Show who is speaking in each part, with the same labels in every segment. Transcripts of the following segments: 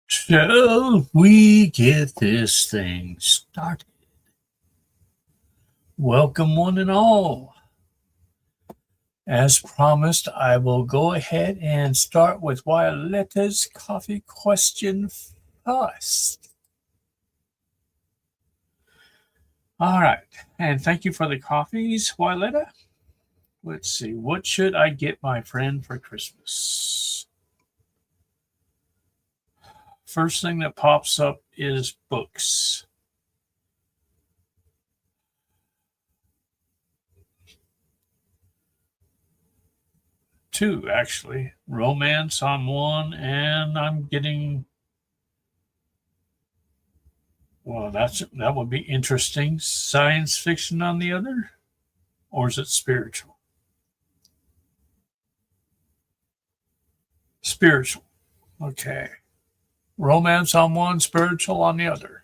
Speaker 1: Shall we get this thing started? Welcome, one and all. As promised, I will go ahead and start with Violetta's coffee question first. All right, and thank you for the coffees, Violetta. Let's see, what should I get my friend for Christmas? First thing that pops up is books. Two, actually. Romance on one, and I'm getting, well, that would be interesting. Science fiction on the other, or is it spiritual? Spiritual. Okay. Romance on one, spiritual on the other.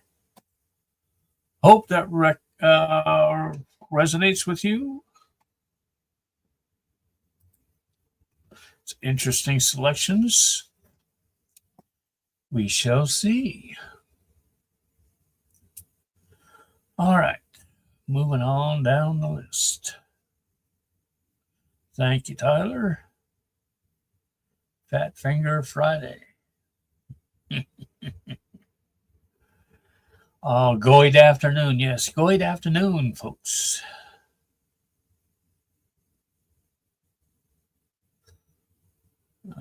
Speaker 1: Hope that resonates with you. It's interesting selections. We shall see. All right, moving on down the list. Thank you, Tyler. Fat Finger Friday. Oh, good afternoon. Yes, good afternoon, folks.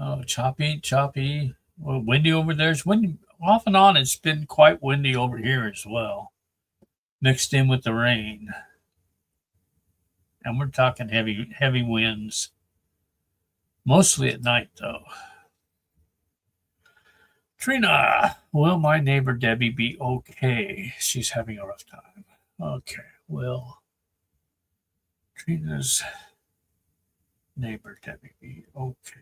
Speaker 1: Oh, choppy. Well, windy over there. It's windy off and on. It's been quite windy over here as well, mixed in with the rain. And we're talking heavy winds. Mostly at night, though. Trina, will my neighbor Debbie be okay? She's having a rough time. Okay, well, Trina's neighbor Debbie be okay?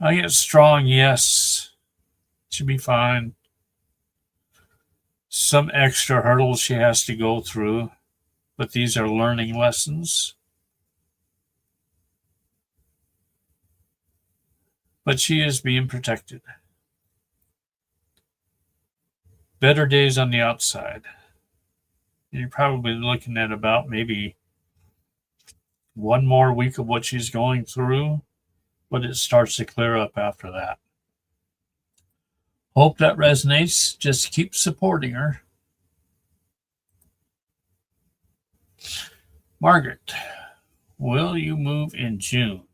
Speaker 1: I get strong, yes. She'll be fine. Some extra hurdles she has to go through, but these are learning lessons. But she is being protected. Better days on the outside. You're probably looking at about maybe one more week of what she's going through, but it starts to clear up after that. Hope that resonates. Just keep supporting her. Margaret, will you move in June?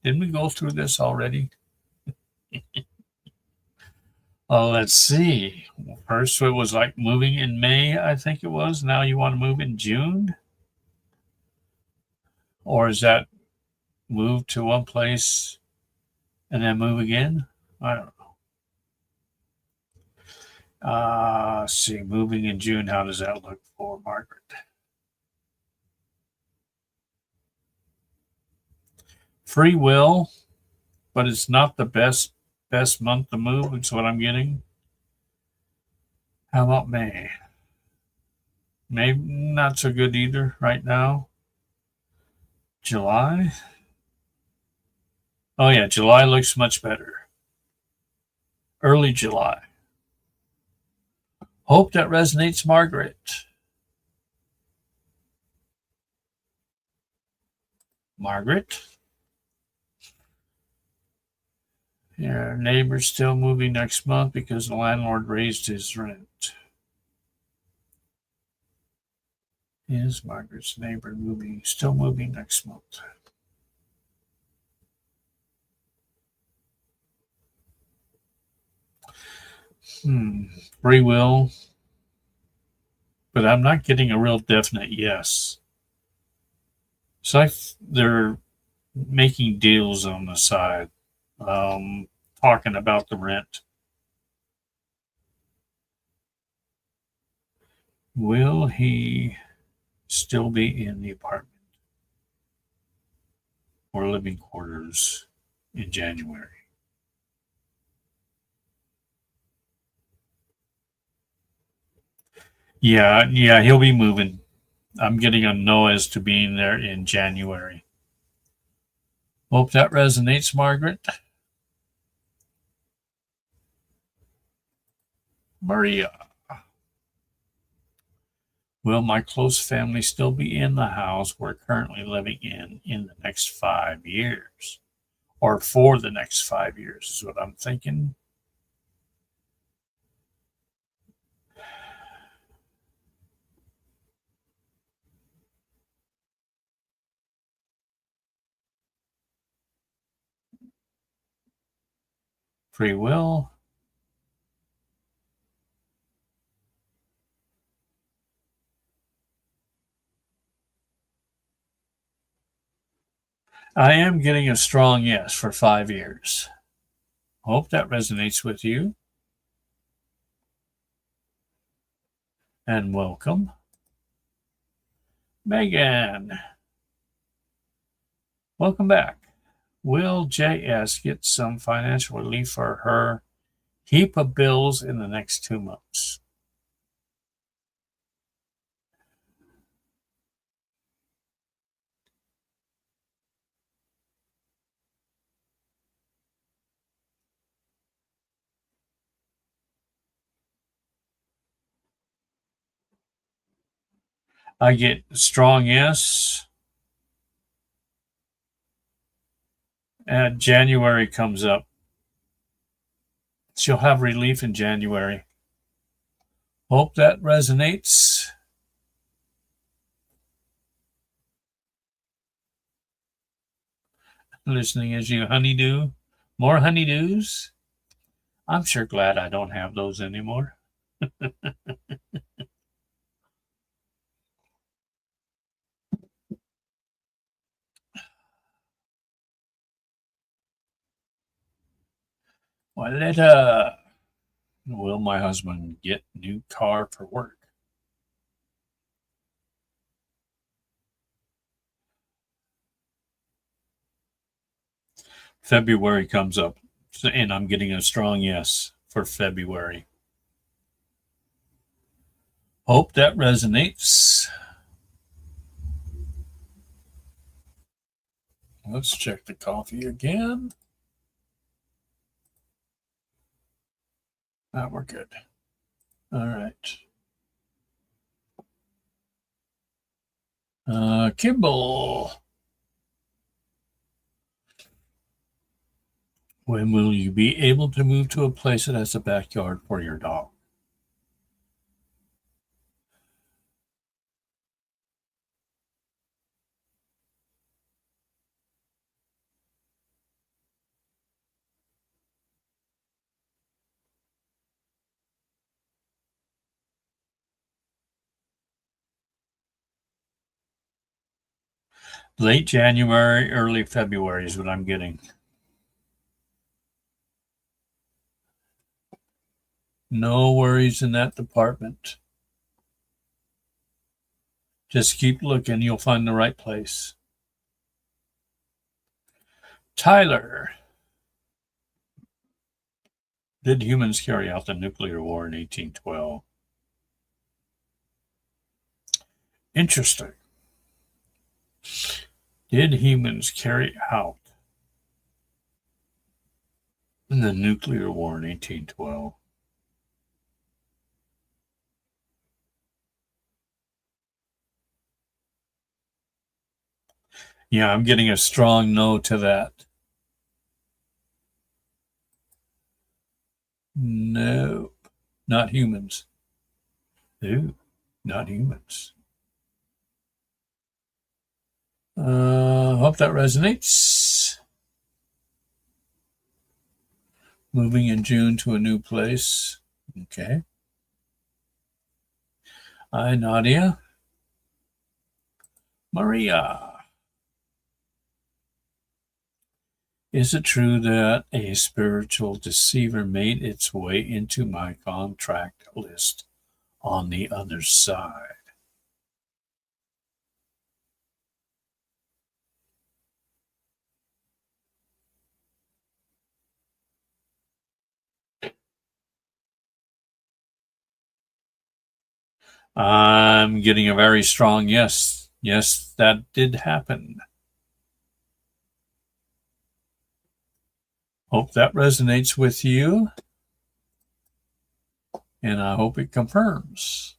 Speaker 1: Didn't we go through this already? Oh, let's see. First, it was like moving in May, I think it was. Now you want to move in June? Or is that move to one place and then move again? I don't know. Let's see. Moving in June, how does that look for Margaret? Free will, but it's not the best month to move. It's what I'm getting. How about May? May not so good either right now. July? Oh yeah, July looks much better. Early July. Hope that resonates, Margaret. Margaret? Your neighbor's still moving next month because the landlord raised his rent. Is Margaret's neighbor still moving next month? Free will. But I'm not getting a real definite yes. So they're making deals on the side, talking about the rent. Will he still be in the apartment or living quarters in January? Yeah, he'll be moving. I'm getting a no as to being there in January. Hope that resonates, Margaret. Maria. Will my close family still be in the house we're currently living in the next 5 years? Or for the next 5 years is what I'm thinking. Free will. I am getting a strong yes for 5 years. Hope that resonates with you. And welcome. Megan. Welcome back. Will JS get some financial relief for her heap of bills in the next 2 months? I get strong yes. And January comes up. She'll have relief in January. Hope that resonates. Listening as you honeydew. More honeydews? I'm sure glad I don't have those anymore. Wyletta. Will my husband get new car for work? February comes up, and I'm getting a strong yes for February. Hope that resonates. Let's check the coffee again. We're good. All right. Kimball. When will you be able to move to a place that has a backyard for your dog? Late January, early February is what I'm getting. No worries in that department. Just keep looking, you'll find the right place. Tyler. Did humans carry out the nuclear war in 1812? Interesting. Did humans carry out the nuclear war in 1812? Yeah, I'm getting a strong no to that. No, not humans. Ooh, not humans. Hope that resonates. Moving in June to a new place. Okay. Hi, Nadia. Maria. Is it true that a spiritual deceiver made its way into my contract list on the other side? I'm getting a very strong yes. Yes, that did happen. Hope that resonates with you. and I hope it confirms.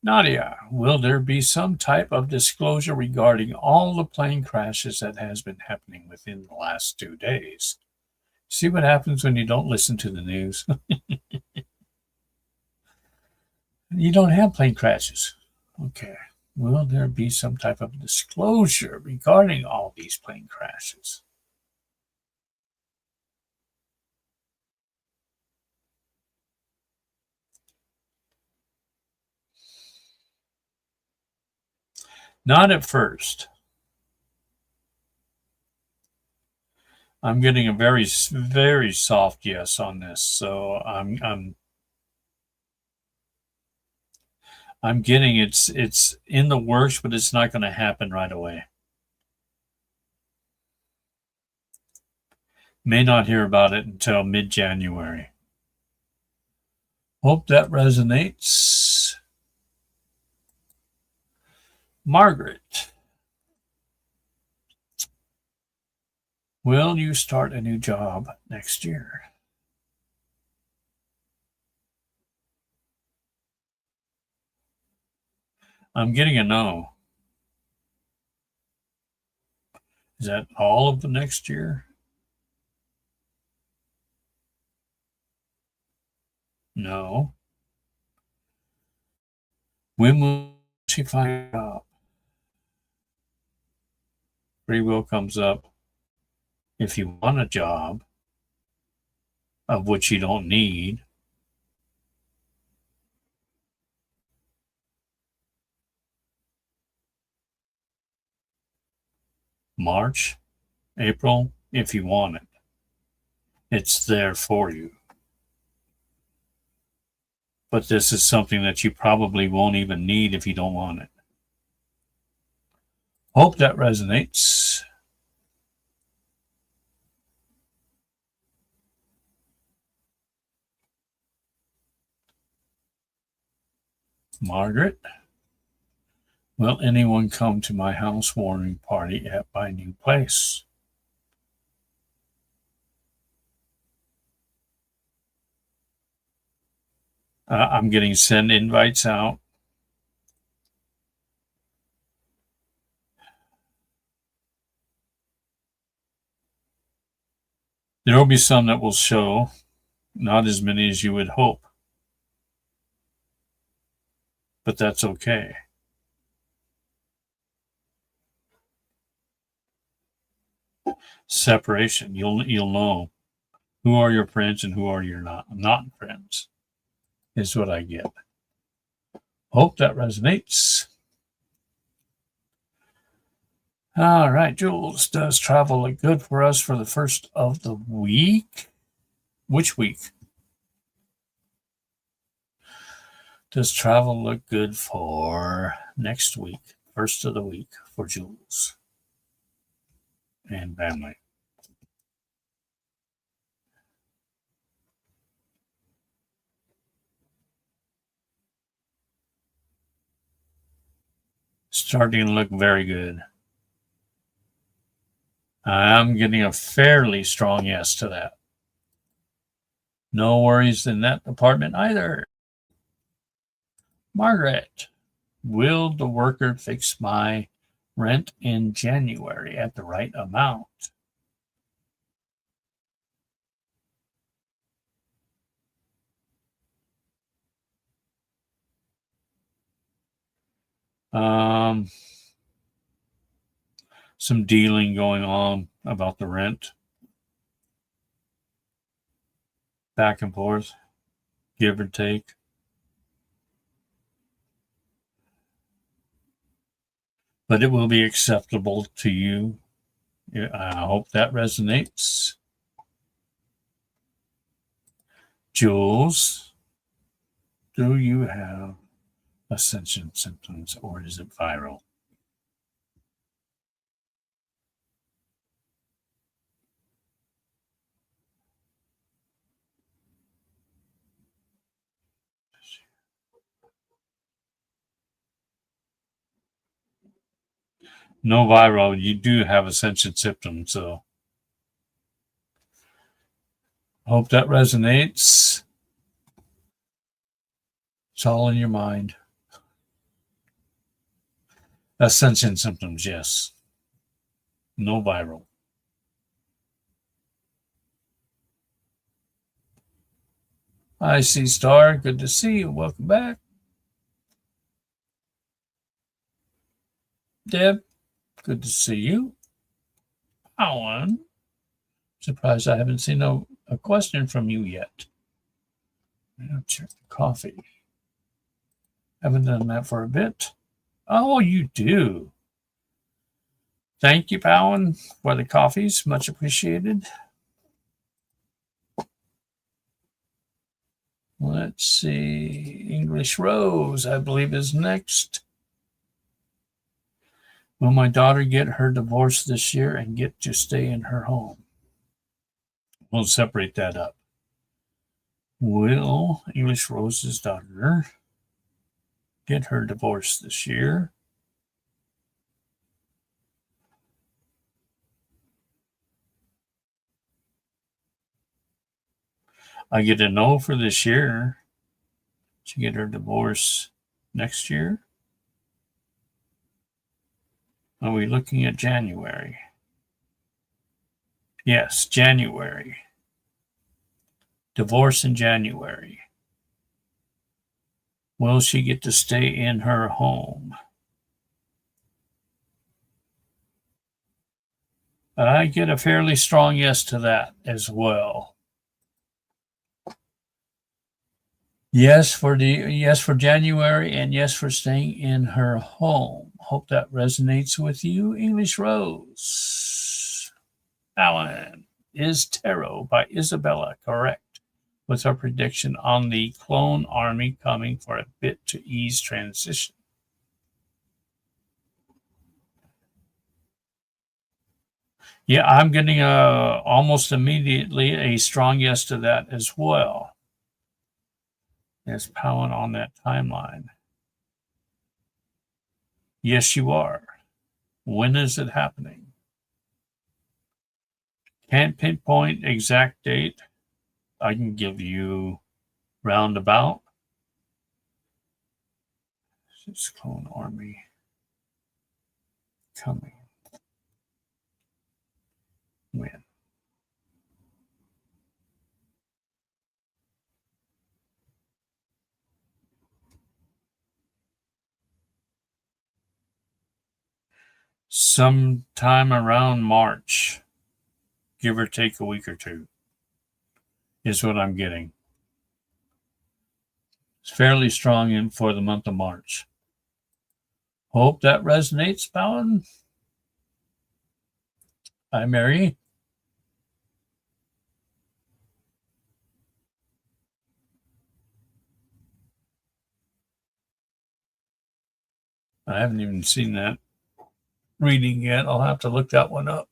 Speaker 1: Nadia, will there be some type of disclosure regarding all the plane crashes that has been happening within the last 2 days? See what happens when you don't listen to the news? You don't have plane crashes. Okay. Will there be some type of disclosure regarding all these plane crashes? Not at first. I'm getting a very, very soft yes on this. So I'm getting it's in the works, but it's not going to happen right away. May not hear about it until mid-January. Hope that resonates. Margaret, will you start a new job next year? I'm getting a no. Is that all of the next year? No. When will she find a job? Free will comes up. If you want a job, of which you don't need, March, April, if you want it, it's there for you. But this is something that you probably won't even need if you don't want it. Hope that resonates. Margaret, will anyone come to my housewarming party at my new place? I'm getting send invites out. There will be some that will show, not as many as you would hope, but that's okay. Separation. You'll know who are your friends and who are your not friends. Is what I get. Hope that resonates. All right, Jules, does travel look good for us for the first of the week? Which week? Does travel look good for next week, first of the week for Jules and family? Starting to look very good. I'm getting a fairly strong yes to that. No worries in that department either. Margaret, will the worker fix my rent in January at the right amount? Um, some dealing going on about the rent. Back and forth, give or take. But it will be acceptable to you. I hope that resonates. Jules, do you have ascension symptoms or is it viral? No viral. You do have ascension symptoms, so Hope that resonates. It's all in your mind. Ascension symptoms, yes. No viral. I see Star. Good to see you. Welcome back. Deb, good to see you. Alan, surprised I haven't seen a question from you yet. I'll check the coffee. Haven't done that for a bit. Oh, you do. Thank you, Powan, for the coffees. Much appreciated. Let's see. English Rose, I believe, is next. Will my daughter get her divorce this year and get to stay in her home? We'll separate that up. Will English Rose's daughter get her divorce this year? I get a no for this year. She get her divorce next year? Are we looking at January? Yes, January. Divorce in January. Will she get to stay in her home? I get a fairly strong yes to that as well. Yes for January and yes for staying in her home. Hope that resonates with you, English Rose. Alan, is Tarot by Isabella correct with her prediction on the clone army coming for a bit to ease transition? Yeah, I'm getting almost immediately a strong yes to that as well. There's Powen on that timeline. Yes, you are. When is it happening? Can't pinpoint exact date. I can give you roundabout. This clone army coming. When? Sometime around March, give or take a week or two, is what I'm getting. It's fairly strong in for the month of March. Hope that resonates, Bowen. Hi, Mary. I haven't even seen that reading yet. I'll have to look that one up.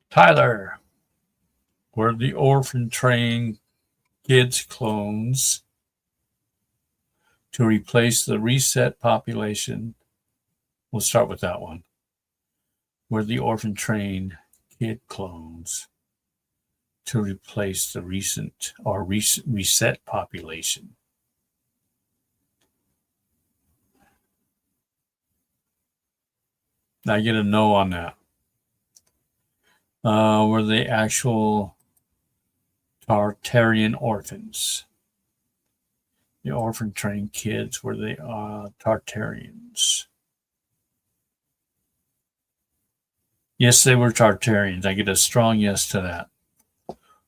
Speaker 1: Tyler, where the orphan train kids clones to replace the reset population. We'll start with that one. Where the orphan train kid clones to replace the recent or reset population. I get a no on that. Were they actual Tartarian orphans? The orphan train kids, were they Tartarians? Yes, they were Tartarians. I get a strong yes to that.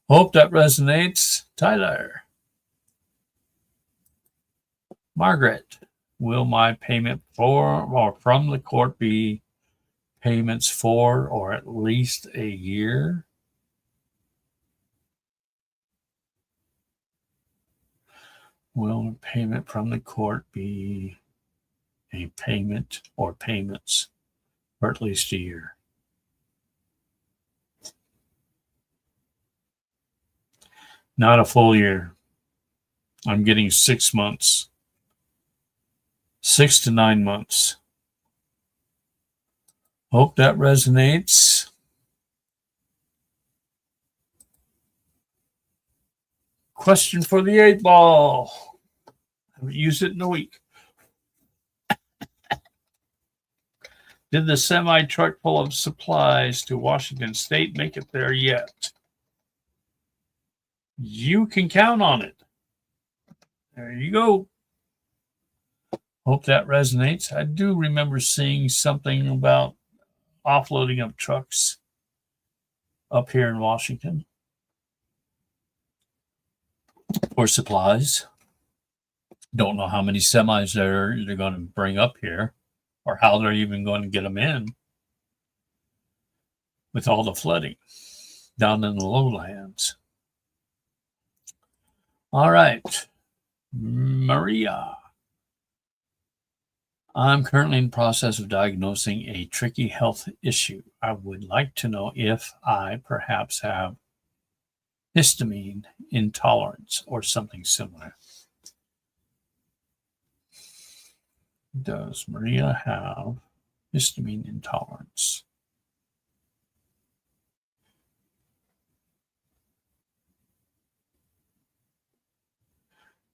Speaker 1: Hope that resonates. Tyler. Margaret, will my payment for or from the court be payments for or at least a year? Will payment from the court be a payment or payments for at least a year? Not a full year. I'm getting 6 months. 6 to 9 months. Hope that resonates. Question for the 8-ball. Haven't used it in a week. Did the semi truck full of supplies to Washington State make it there yet? You can count on it. There you go. Hope that resonates. I do remember seeing something about offloading of trucks up here in Washington for supplies. Don't know how many semis they're going to bring up here or how they're even going to get them in with all the flooding down in the lowlands. All right, Maria. I'm currently in the process of diagnosing a tricky health issue. I would like to know if I perhaps have histamine intolerance or something similar. Does Maria have histamine intolerance?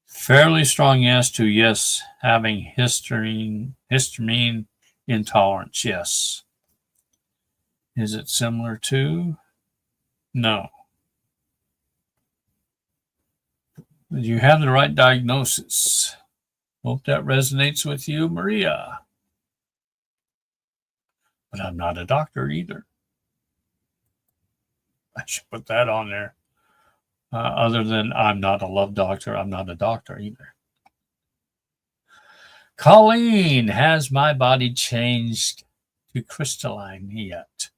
Speaker 1: Fairly strong yes to yes, having histamine intolerance, yes. Is it similar to? No. You have the right diagnosis. Hope that resonates with you, Maria. But I'm not a doctor either. I should put that on there. Other than I'm not a love doctor, I'm not a doctor either. Colleen, has my body changed to crystalline yet?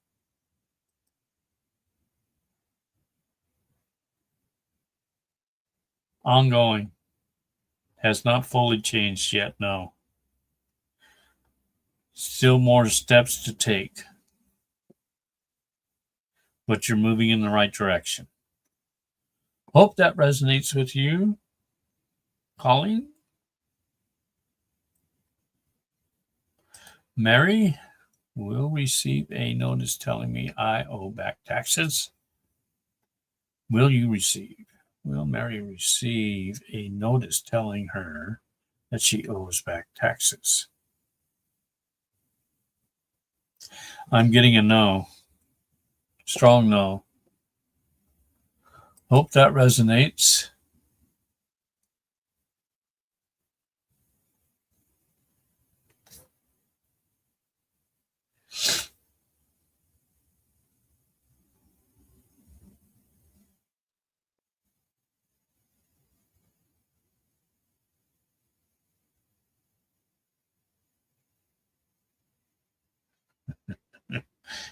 Speaker 1: Ongoing. Has not fully changed yet, no. Still more steps to take. But you're moving in the right direction. Hope that resonates with you, Colleen. Mary will receive a notice telling me I owe back taxes. Will Mary receive a notice telling her that she owes back taxes? I'm getting a no. Strong no. Hope that resonates.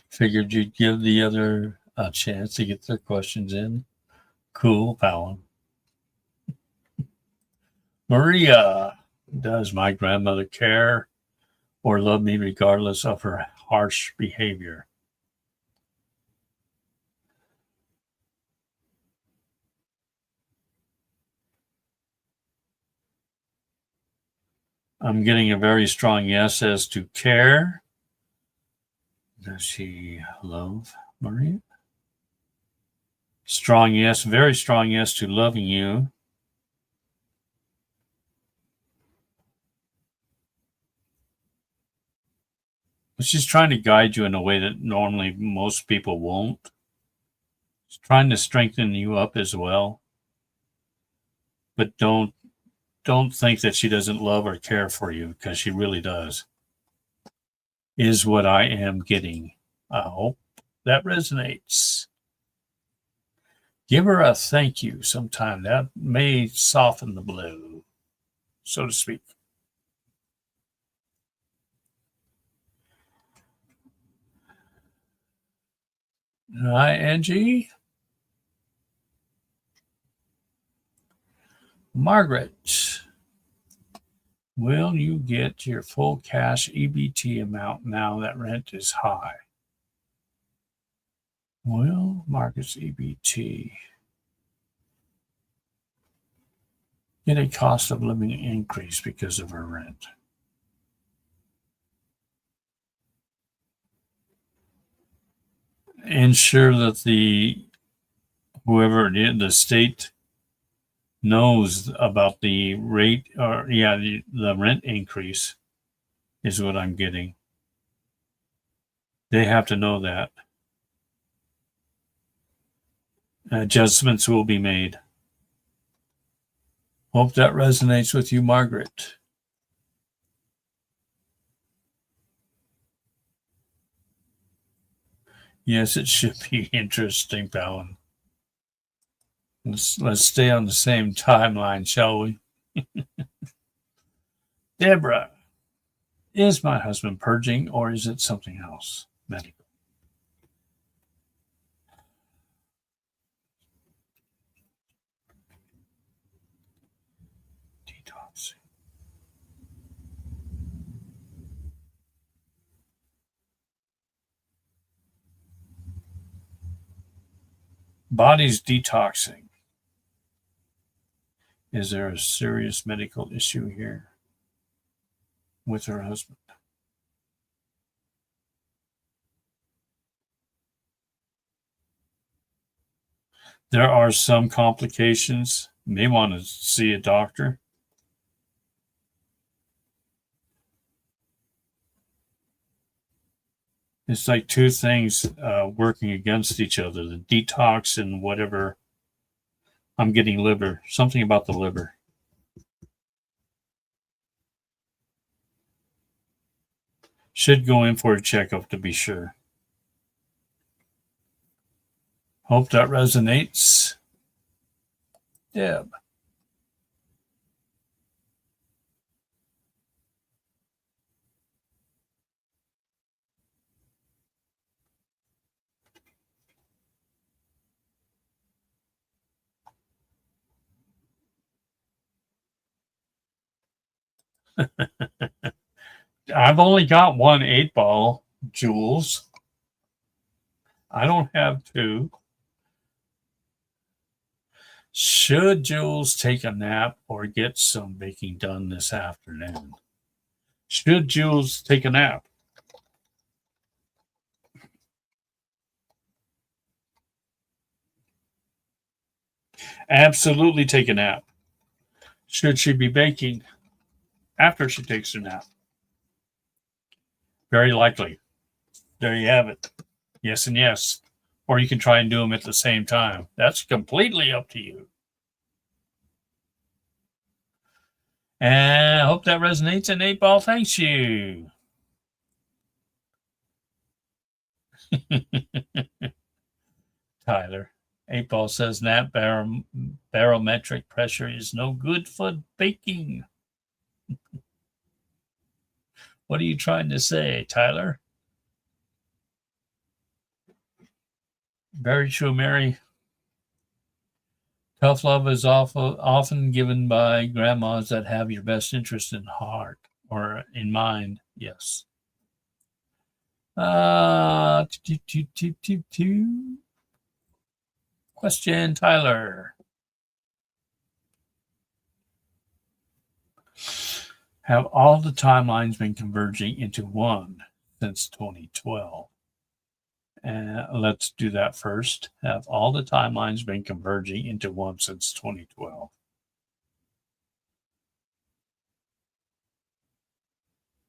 Speaker 1: Figured you'd give the other a chance to get their questions in. Cool, Fallon. Maria, does my grandmother care or love me regardless of her harsh behavior? I'm getting a very strong yes as to care. Does she love Maria? Strong yes, very strong yes to loving you. But she's trying to guide you in a way that normally most people won't. She's trying to strengthen you up as well. But don't think that she doesn't love or care for you, because she really does. Is what I am getting. I hope that resonates. Give her a thank you sometime. That may soften the blow, so to speak. Hi, Angie. Margaret, will you get your full cash EBT amount now that rent is high? Will Margaret's EBT get a cost of living increase because of her rent. Ensure that whoever it is, the state knows about the rate, or the rent increase is what I'm getting. They have to know that. Adjustments will be made. Hope that resonates with you, Margaret. Yes, it should be interesting, Palin. Let's stay on the same timeline, shall we? Deborah, is my husband purging or is it something else? Medical. Detoxing. Body's detoxing. Is there a serious medical issue here with her husband? There are some complications. May want to see a doctor. It's like two things working against each other, the detox and whatever. I'm getting liver, something about the liver. Should go in for a checkup to be sure. Hope that resonates. Deb. I've only got one 8-ball, Jules. I don't have two. Should Jules take a nap or get some baking done this afternoon? Should Jules take a nap? Absolutely take a nap. Should she be baking after she takes her nap? Very likely. There you have it. Yes and yes. Or you can try and do them at the same time. That's completely up to you. And I hope that resonates. And 8-ball, thanks you. Tyler. 8-ball says nap barometric pressure is no good for baking. What are you trying to say, Tyler? Very true, Mary. Tough love is often given by grandmas that have your best interest in heart or in mind. Yes. Question, Tyler. Have all the timelines been converging into one since 2012? Let's do that first. Have all the timelines been converging into one since 2012?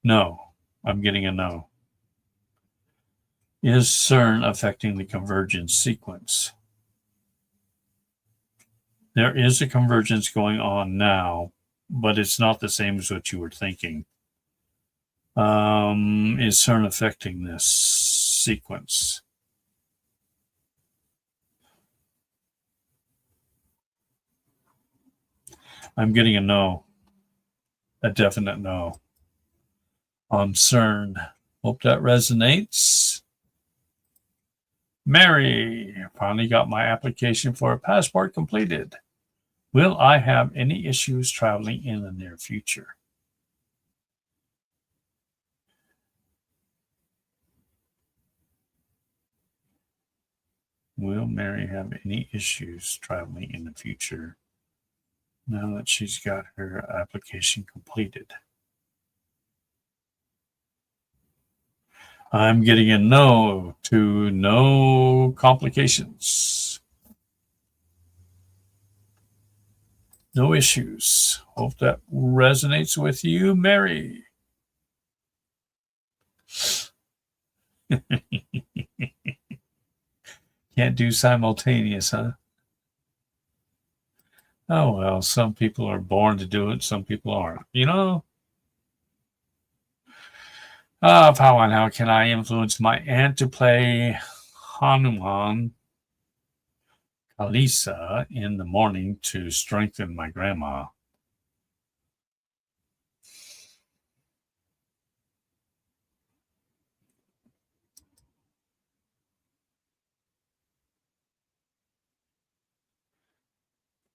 Speaker 1: No. I'm getting a no. Is CERN affecting the convergence sequence? There is a convergence going on now, but it's not the same as what you were thinking. Is CERN affecting this sequence? I'm getting a no. A definite no. On CERN. Hope that resonates. Mary, finally got my application for a passport completed. Will I have any issues traveling in the near future? Will Mary have any issues traveling in the future? now that she's got her application completed. I'm getting a no to no complications. No issues. Hope that resonates with you, Mary. Can't do simultaneous, huh? Oh, well, some people are born to do it, some people aren't. Pawan, how can I influence my aunt to play Hanuman Kalisa in the morning to strengthen my grandma?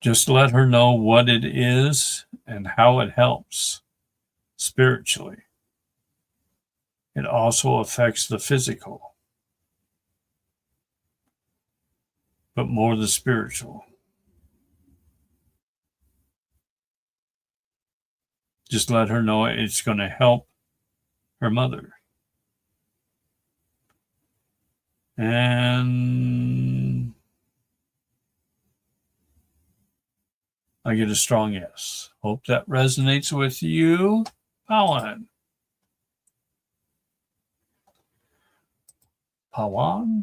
Speaker 1: Just let her know what it is and how it helps spiritually. It also affects the physical, but more the spiritual. Just let her know it's going to help her mother. And I get a strong yes. Hope that resonates with you, Pawan. Pawan?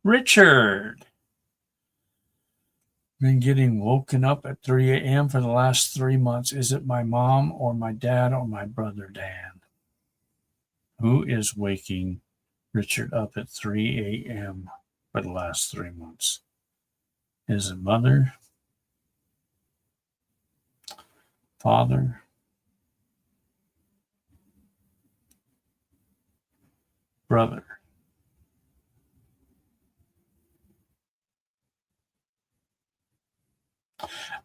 Speaker 1: Richard. Been getting woken up at 3 a.m. for the last 3 months. Is it my mom or my dad or my brother Dan? Who is waking Richard up at 3 a.m. for the last 3 months? Is it mother? Father? Brother?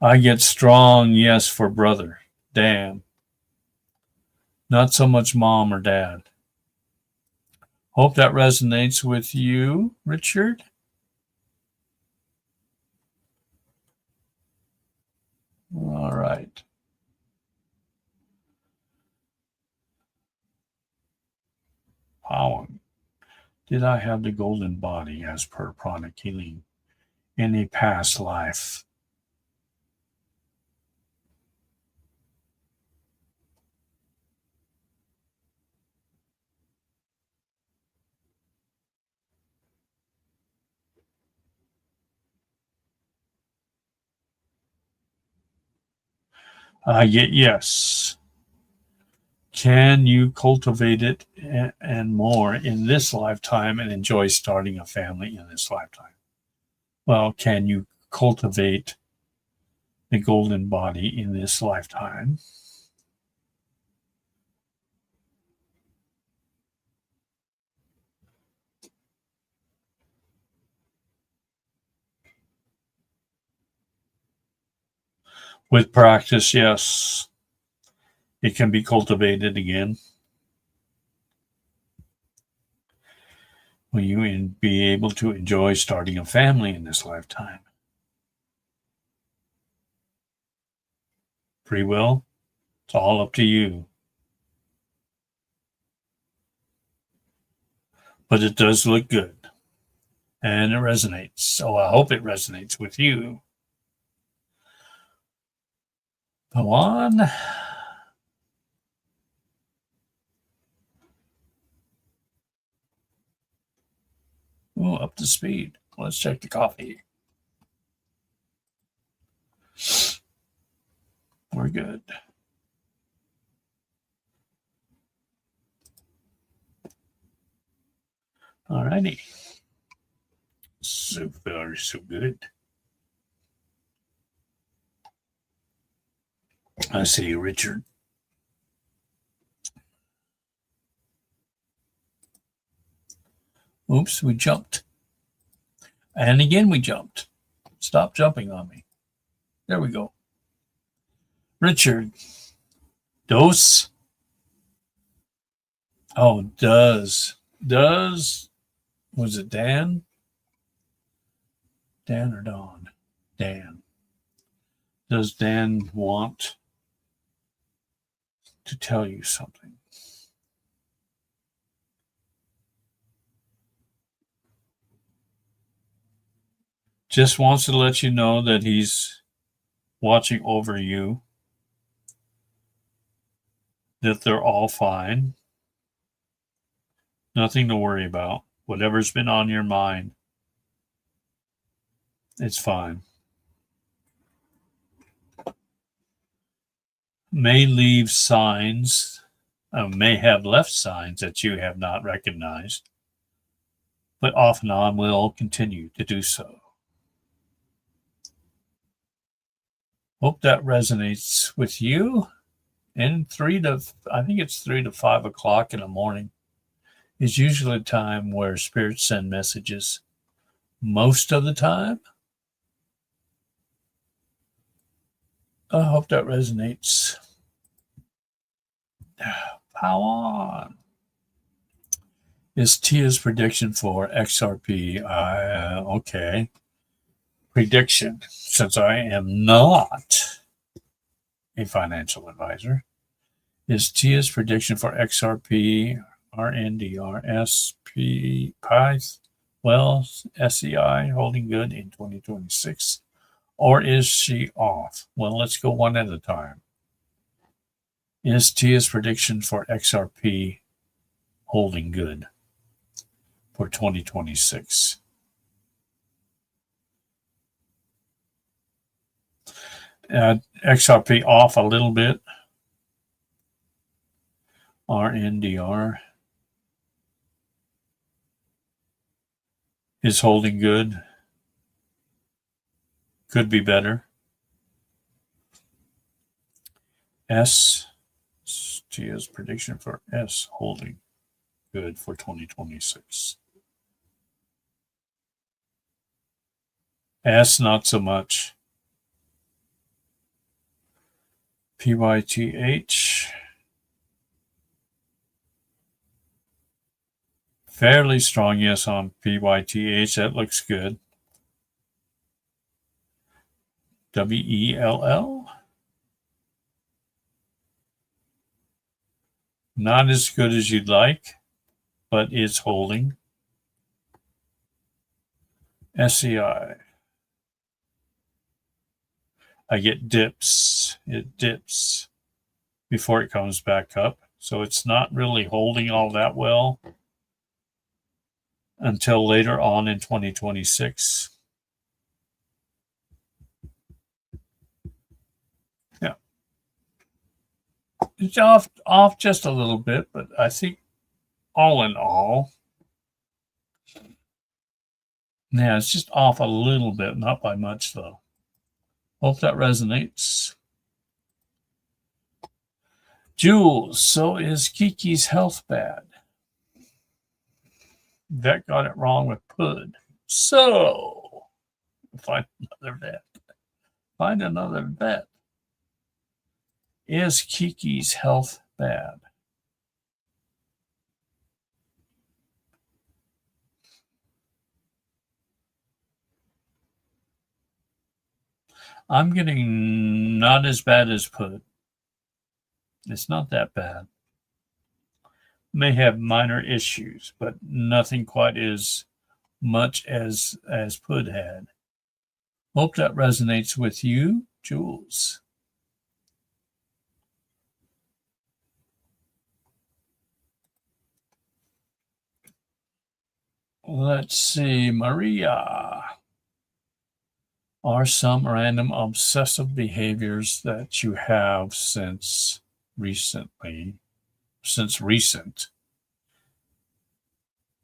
Speaker 1: I get strong yes for brother. Dan. Not so much mom or dad. Hope that resonates with you, Richard. All right. Pawan. Did I have the golden body as per pranic healing in a past life? I get yes. Can you cultivate it and more in this lifetime and enjoy starting a family in this lifetime? Well, can you cultivate the golden body in this lifetime? With practice, yes, it can be cultivated again. Will you be able to enjoy starting a family in this lifetime? Free will? It's all up to you. But it does look good. And it resonates. So I hope it resonates with you. Go on. Oh, up to speed. Let's check the coffee. We're good. All righty. So far, so good. I see, Richard. Oops, we jumped. And again, we jumped. Stop jumping on me. There we go. Richard. Dose. Oh, does. Does. Was it Dan? Dan or Dawn? Dan. Does Dan want to tell you something? Just wants to let you know that he's watching over you, that they're all fine. Nothing to worry about. Whatever's been on your mind, it's fine. May leave signs, may have left signs that you have not recognized, but off and on will continue to do so. Hope that resonates with you. And I think it's 3 to 5 o'clock in the morning is usually a time where spirits send messages. Most of the time. I hope that resonates. How on? Is Tia's prediction for XRP? Okay. Prediction. Since I am not a financial advisor, is Tia's prediction for XRP, RNDR, SP, SEI holding good in 2026? Or is she off? Well, let's go one at a time. Is Tia's prediction for XRP holding good for 2026? XRP off a little bit. RNDR is holding good. Could be better. Tia's prediction for S holding good for 2026. S not so much. PYTH fairly strong yes on PYTH. That looks good. WELL not as good as you'd like, but it's holding. SEI. I get dips. It dips before it comes back up. So it's not really holding all that well until later on in 2026. Yeah. It's off just a little bit, but I think all in all, yeah, it's just off a little bit, not by much though. Hope that resonates. Jules, so is Kiki's health bad? Vet got it wrong with PUD. So, find another vet. Find another vet. Is Kiki's health bad? I'm getting not as bad as PUD. It's not that bad. May have minor issues, but nothing quite as much as PUD had. Hope that resonates with you, Jules. Let's see, Maria. Are some random obsessive behaviors that you have since recent,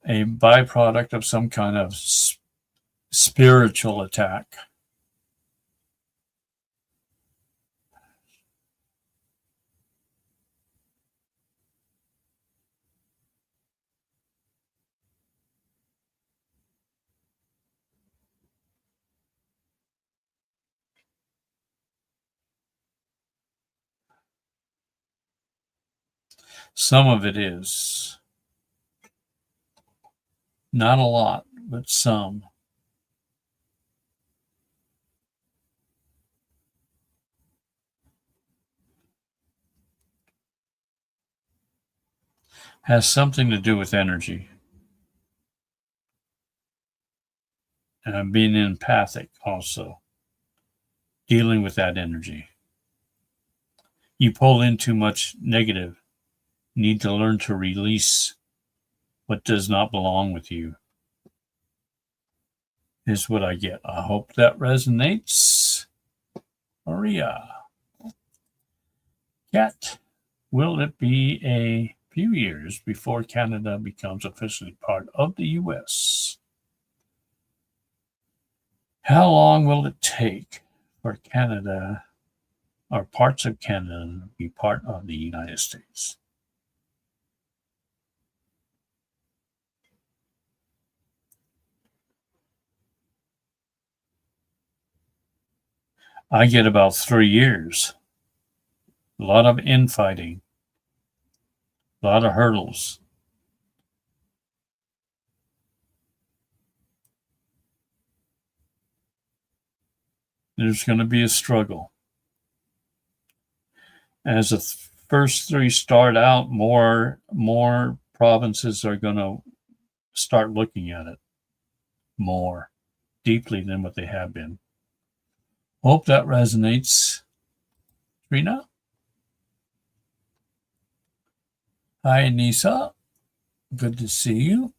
Speaker 1: a byproduct of some kind of spiritual attack? Some of it is. Not a lot, but some. has something to do with energy and being empathic also, dealing with that energy. You pull in too much negative. You need to learn to release what does not belong with you, is what I get. I hope that resonates. Maria. Cat, will it be a few years before Canada becomes officially part of the U.S.? How long will it take for Canada or parts of Canada to be part of the United States? I get about 3 years. A lot of infighting, a lot of hurdles. There's going to be a struggle. As the first three start out, more provinces are going to start looking at it more deeply than what they have been. Hope that resonates. Trina? Hi, Anissa. Good to see you.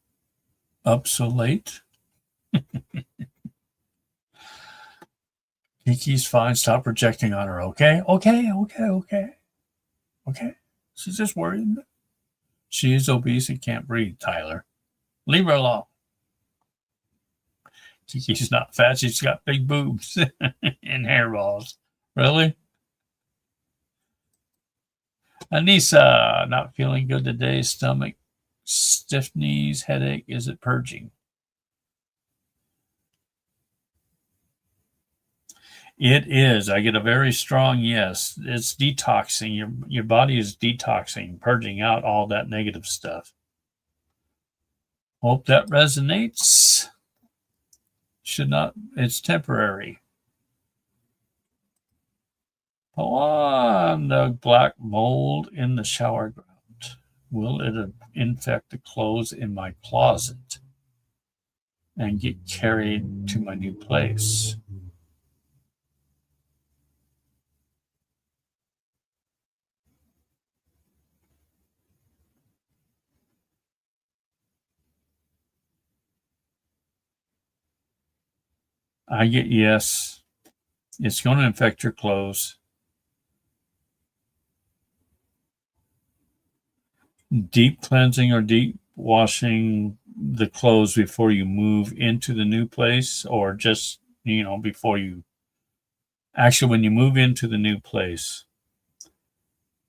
Speaker 1: Up so late. Kiki's fine. Stop projecting on her, okay? Okay. She's just worried. She is obese and can't breathe, Tyler. Leave her alone. Kiki's not fat. She's got big boobs and hairballs. Really? Anissa, not feeling good today. Stomach, stiff knees, headache. Is it purging? It is. I get a very strong yes. It's detoxing. Your body is detoxing, purging out all that negative stuff. Hope that resonates. Should not. It's temporary. Pull on the black mold in the shower ground. Will it infect the clothes in my closet and get carried to my new place? I get yes. It's going to infect your clothes. Deep cleansing or deep washing the clothes before you move into the new place, or just, before you actually, when you move into the new place,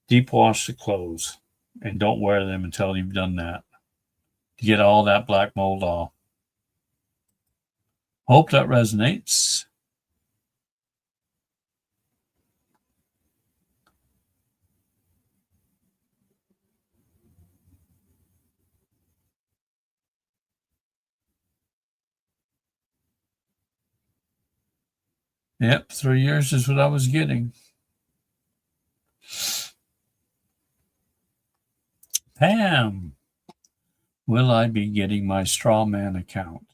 Speaker 1: deep wash the clothes and don't wear them until you've done that to get all that black mold off. Hope that resonates. Yep, 3 years is what I was getting. Pam, will I be getting my straw man account?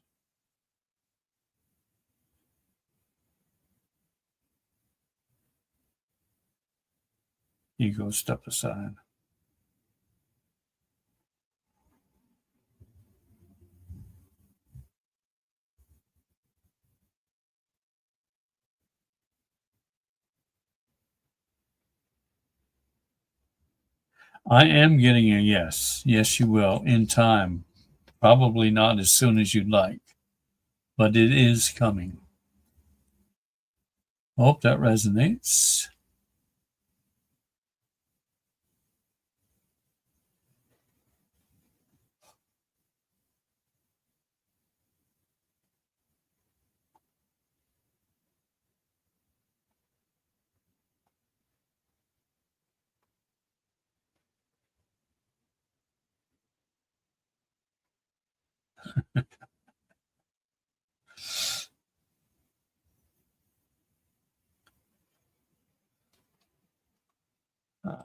Speaker 1: Ego step aside. I am getting a yes. Yes, you will in time. Probably not as soon as you'd like, but it is coming. Hope that resonates.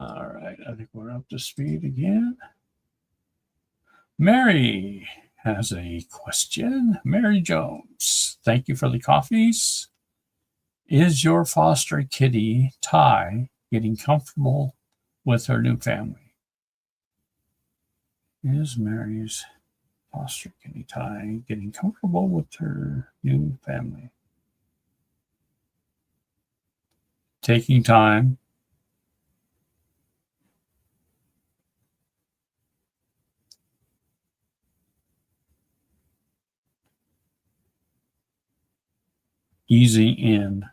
Speaker 1: All right, I think we're up to speed again. Mary has a question. Mary Jones, thank you for the coffees. Is your foster kitty, Ty, getting comfortable with her new family? Is Mary's foster kitty, Ty, getting comfortable with her new family? Taking time. Easing in.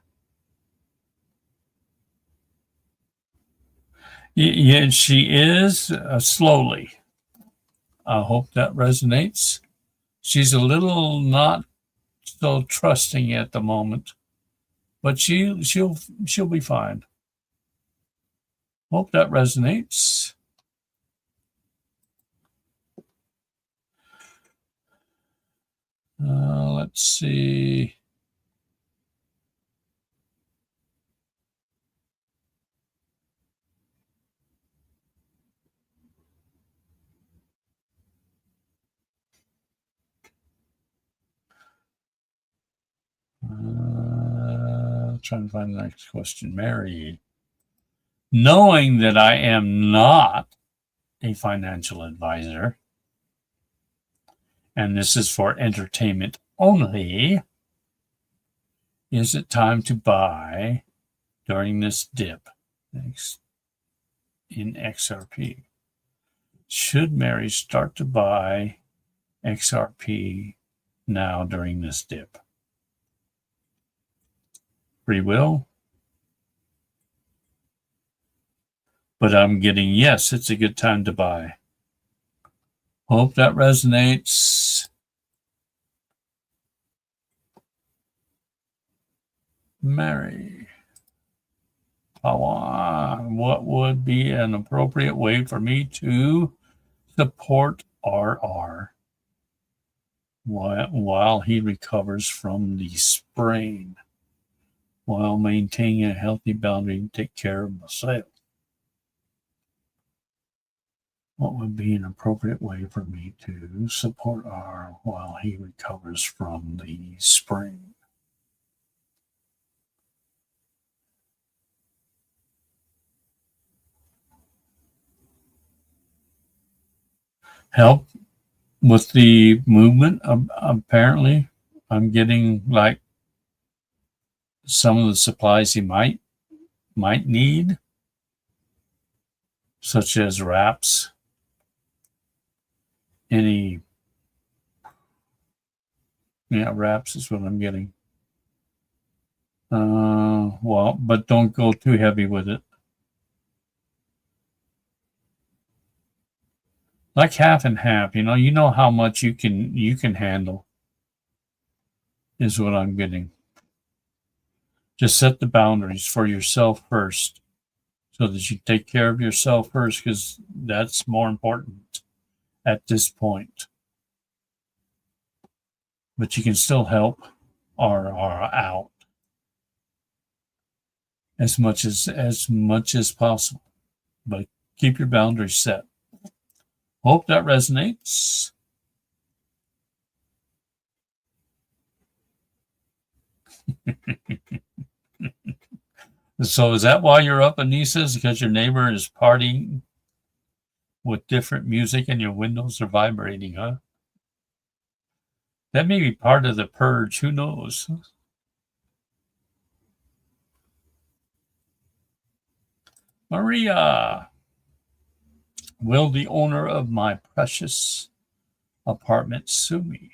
Speaker 1: Yeah, she is slowly. I hope that resonates. She's a little not so trusting at the moment, but she'll be fine. Hope that resonates. Let's see. Trying to find the next question. Mary, knowing that I am not a financial advisor, and this is for entertainment only, is it time to buy during this dip in XRP? Should Mary start to buy XRP now during this dip? Free will. But I'm getting yes, it's a good time to buy. Hope that resonates. Mary. What would be an appropriate way for me to support RR while he recovers from the sprain, while maintaining a healthy boundary to take care of myself? What would be an appropriate way for me to support R while he recovers from the sprain? Help with the movement. Apparently, I'm getting like some of the supplies he might need, such as wraps. Wraps is what I'm getting. Well, but don't go too heavy with it. Like half and half, you know how much you can handle is what I'm getting. Just set the boundaries for yourself first so that you take care of yourself first, because that's more important at this point. But you can still help R out as much as possible. But keep your boundaries set. Hope that resonates. So is that why you're up, Anissa? Because your neighbor is partying with different music and your windows are vibrating, huh? That may be part of the purge. Who knows? Maria, will the owner of my precious apartment sue me?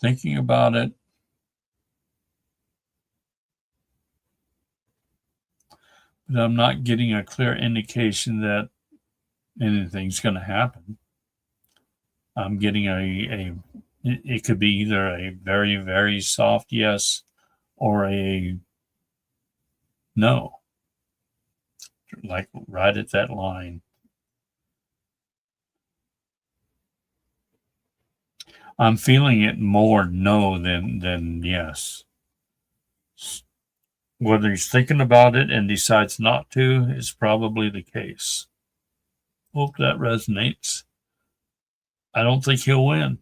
Speaker 1: Thinking about it, but I'm not getting a clear indication that anything's going to happen. I'm getting it could be either a very, very soft yes or a no. like right at that line. I'm feeling it more no than yes. Whether he's thinking about it and decides not to is probably the case. Hope that resonates. I don't think he'll win.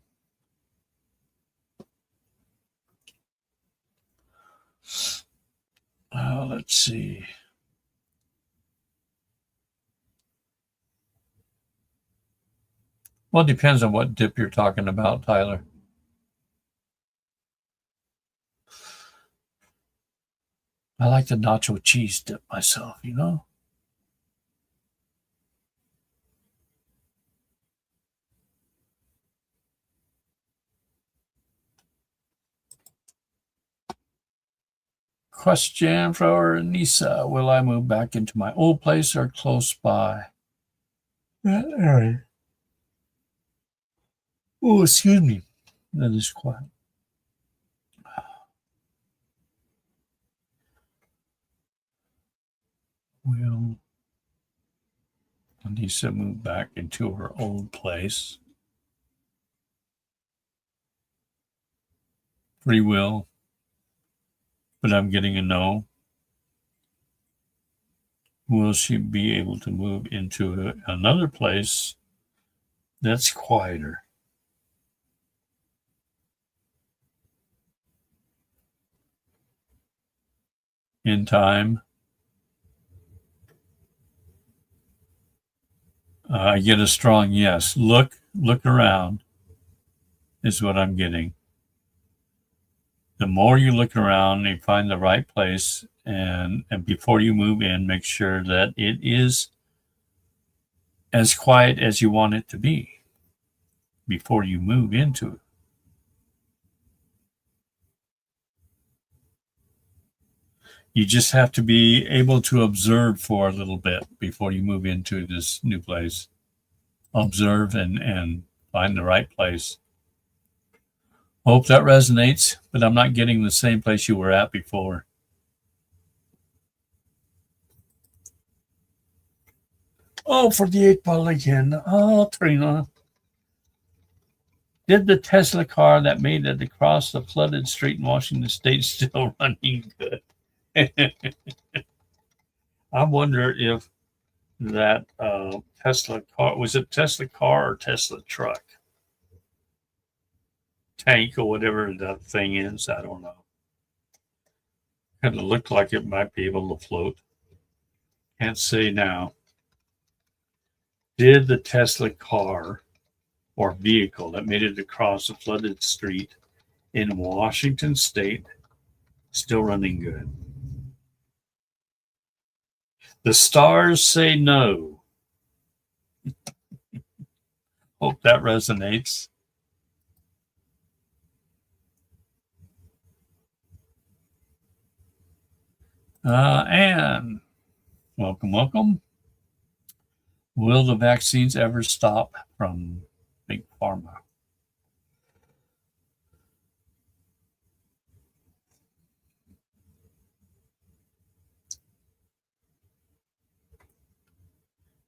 Speaker 1: Let's see. Well, it depends on what dip you're talking about, Tyler. I like the nacho cheese dip myself, you know? Question for Nisa. Will I move back into my old place or close by? That area. Oh, excuse me. That is quiet. Will Nisa move back into her old place? Free will. But I'm getting a no. Will she be able to move into another place that's quieter? In time, I get a strong yes. Look around is what I'm getting. The more you look around, you find the right place, and before you move in, make sure that it is as quiet as you want it to be before you move into it. You just have to be able to observe for a little bit before you move into this new place. Observe and find the right place. Hope that resonates, but I'm not getting the same place you were at before. Oh, for the 8 ball again. Oh, Trina. Did the Tesla car that made it across the flooded street in Washington State still running good? I wonder if that Tesla car, was it Tesla car or Tesla truck? Tank or whatever that thing is. I don't know. Kind of looked like it might be able to float. Can't say now. Did the Tesla car or vehicle that made it across a flooded street in Washington State still running good? The stars say no. Hope that resonates. And welcome. Will the vaccines ever stop from Big Pharma?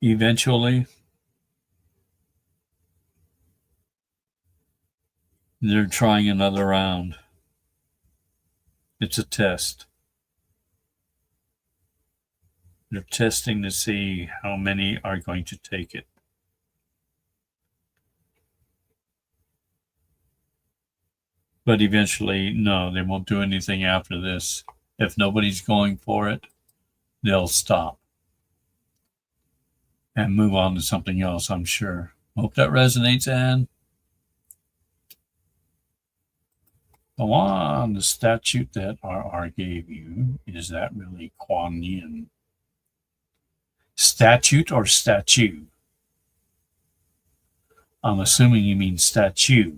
Speaker 1: Eventually, they're trying another round. It's a test. They're testing to see how many are going to take it. But eventually, no, they won't do anything after this. If nobody's going for it, they'll stop and move on to something else, I'm sure. Hope that resonates, Anne. The one, the statute that RR gave you, is that really Kuan Yin? Statute or statue? I'm assuming you mean statue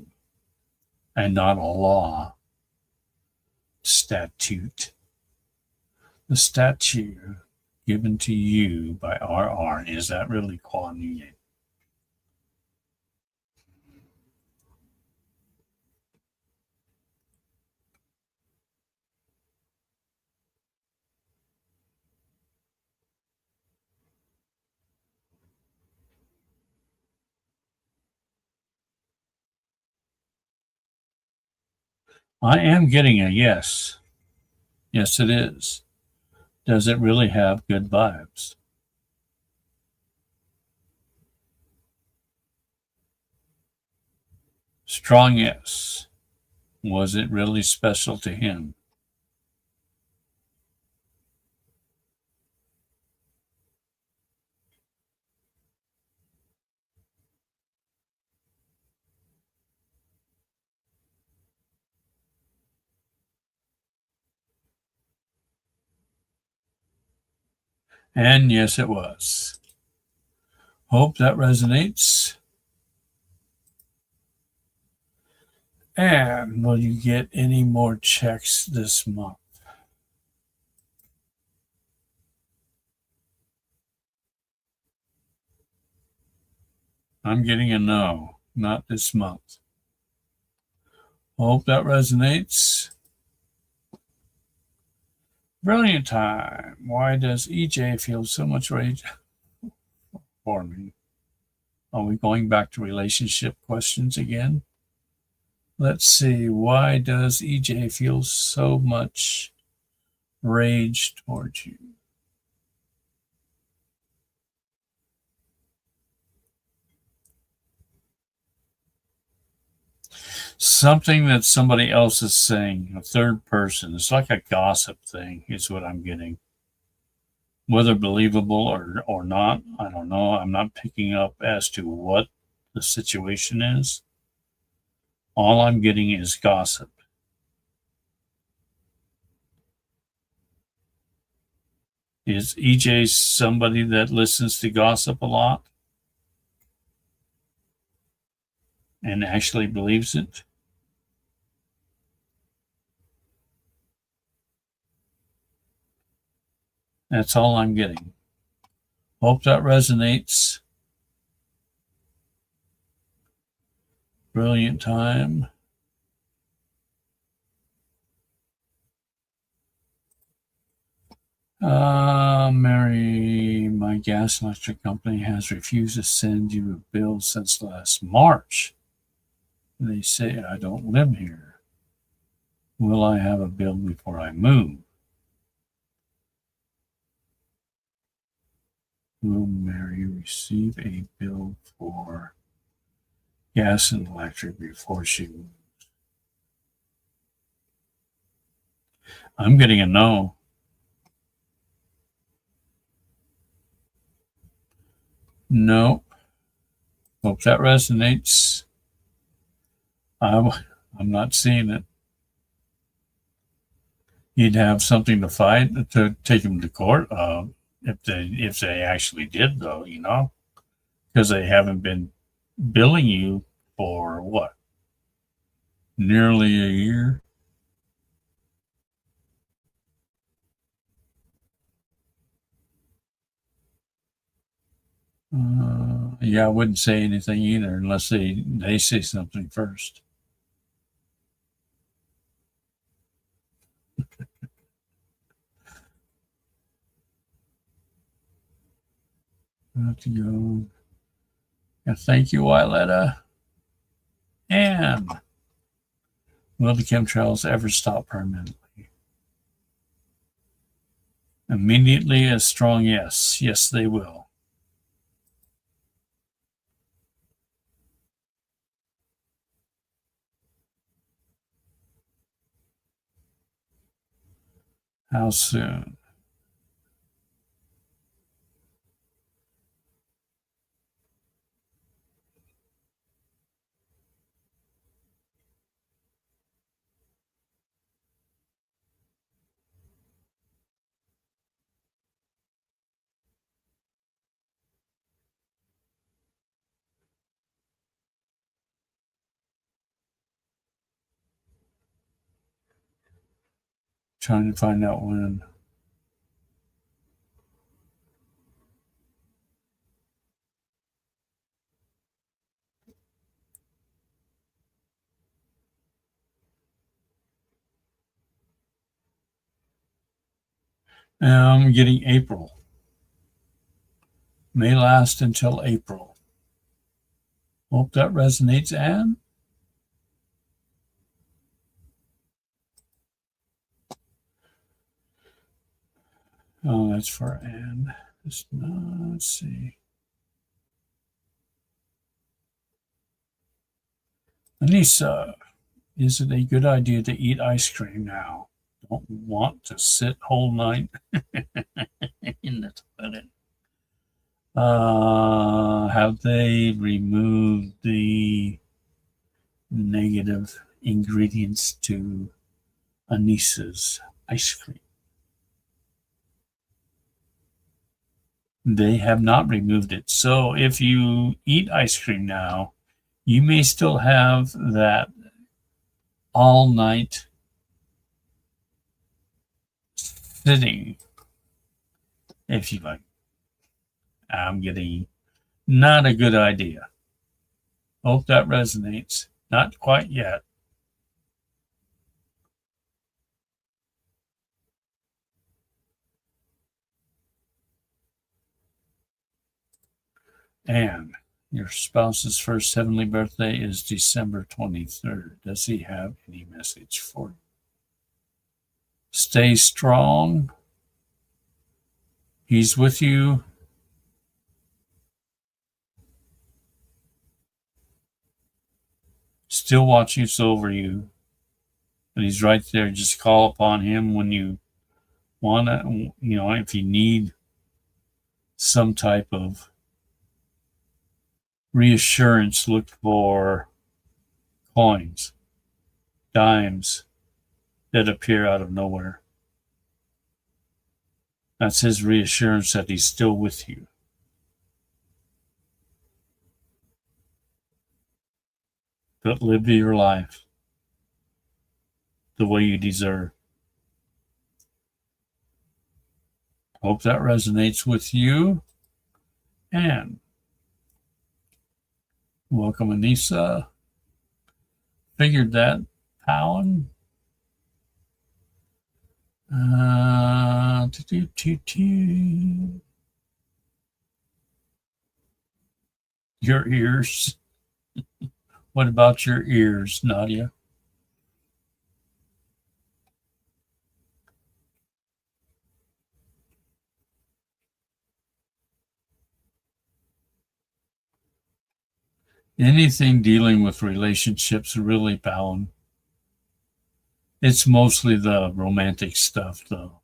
Speaker 1: and not a law. Statute. The statue given to you by RR, is that really Kuan Yin? I am getting a yes. Yes, it is. Does it really have good vibes? Strong yes. Was it really special to him? And yes, it was. Hope that resonates. And will you get any more checks this month? I'm getting a no, not this month. Hope that resonates. Brilliant time. Why does EJ feel so much rage for me? Are we going back to relationship questions again? Let's see. Why does EJ feel so much rage towards you? Something that somebody else is saying, a third person. It's like a gossip thing, is what I'm getting. Whether believable or not, I don't know. I'm not picking up as to what the situation is. All I'm getting is gossip. Is EJ somebody that listens to gossip a lot and actually believes it? That's all I'm getting. Hope that resonates. Brilliant time. Mary, my gas and electric company has refused to send you a bill since last March. They say I don't live here. Will I have a bill before I move? Will Mary receive a bill for gas and electric before she moves? I'm getting a no. No. Hope that resonates. I'm, I'm not seeing it. You'd have something to fight to take him to court. If they actually did, though, because they haven't been billing you for what, nearly a year. Yeah, I wouldn't say anything either unless they say something first. I have to go. Yeah, thank you, Wyletta. And will the chemtrails ever stop permanently? Immediately, a strong yes. Yes, they will. How soon? Trying to find out when. I'm getting April. May last until April. Hope that resonates, Anne. Oh, that's for Anne. Let's see. Anissa, is it a good idea to eat ice cream now? Don't want to sit whole night in the toilet. Have they removed the negative ingredients to Anissa's ice cream? They have not removed it. So if you eat ice cream now, you may still have that all night sitting, if you like. I'm getting not a good idea. Hope that resonates. Not quite yet. And your spouse's first heavenly birthday is December 23rd. Does he have any message for you? Stay strong. He's with you. Still watches over you. But he's right there. Just call upon him when you want to, if you need some type of reassurance, look for coins, dimes that appear out of nowhere. That's his reassurance that he's still with you. But live your life the way you deserve. Hope that resonates with you. And welcome, Anissa. Figured that, Powen. Your ears. What about your ears, Nadia? Anything dealing with relationships, really, Powen. It's mostly the romantic stuff, though.